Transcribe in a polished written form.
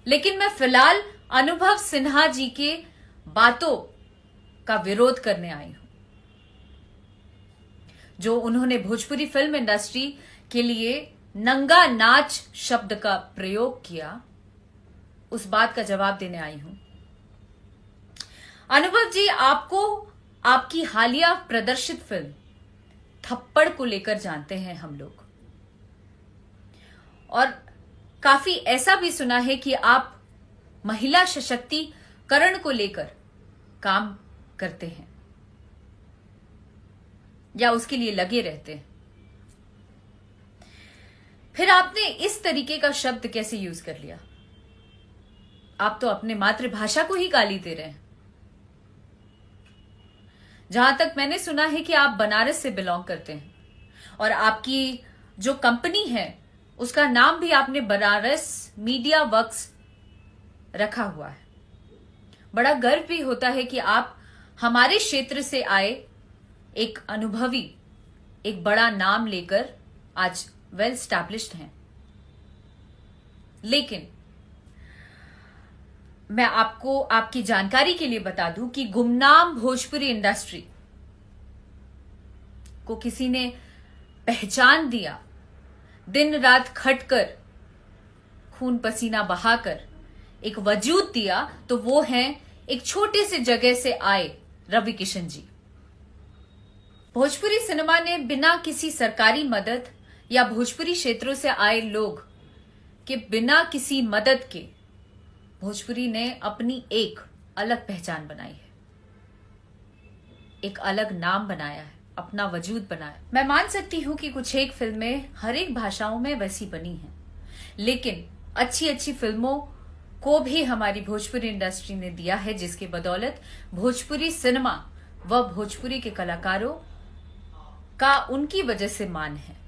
लेकिन मैं फिलहाल अनुभव सिन्हा जी के बातों का विरोध करने आई हूं, जो उन्होंने भोजपुरी फिल्म इंडस्ट्री के लिए नंगा नाच शब्द का प्रयोग किया। उस बात का जवाब देने आई हूं। अनुभव जी, आपको आपकी हालिया प्रदर्शित फिल्म थप्पड़ को लेकर जानते हैं हम लोग, और काफी ऐसा भी सुना है कि आप महिला सशक्तिकरण को लेकर काम करते हैं या उसके लिए लगे रहते हैं। फिर आपने इस तरीके का शब्द कैसे यूज कर लिया? आप तो अपने मातृभाषा को ही गाली दे रहे हैं। जहां तक मैंने सुना है कि आप बनारस से बिलोंग करते हैं और आपकी जो कंपनी है उसका नाम भी आपने बनारस मीडिया वर्क्स रखा हुआ है। बड़ा गर्व भी होता है कि आप हमारे क्षेत्र से आए एक अनुभवी, एक बड़ा नाम लेकर आज वेल स्टैब्लिश्ड हैं। लेकिन मैं आपको आपकी जानकारी के लिए बता दूं कि गुमनाम भोजपुरी इंडस्ट्री को किसी ने पहचान दिया, दिन रात खटकर, खून पसीना बहाकर एक वजूद दिया, तो वो हैं एक छोटे से जगह से आए रवि किशन जी। भोजपुरी सिनेमा ने बिना किसी सरकारी मदद या भोजपुरी क्षेत्रों से आए लोग के बिना किसी मदद के भोजपुरी ने अपनी एक अलग पहचान बनाई है, एक अलग नाम बनाया है, अपना वजूद बनाया। मैं मान सकती हूं कि कुछ एक फिल्में हर एक भाषाओं में वैसी बनी हैं, लेकिन अच्छी अच्छी फिल्मों को भी हमारी भोजपुरी इंडस्ट्री ने दिया है, जिसके बदौलत भोजपुरी सिनेमा व भोजपुरी के कलाकारों का उनकी वजह से मान है।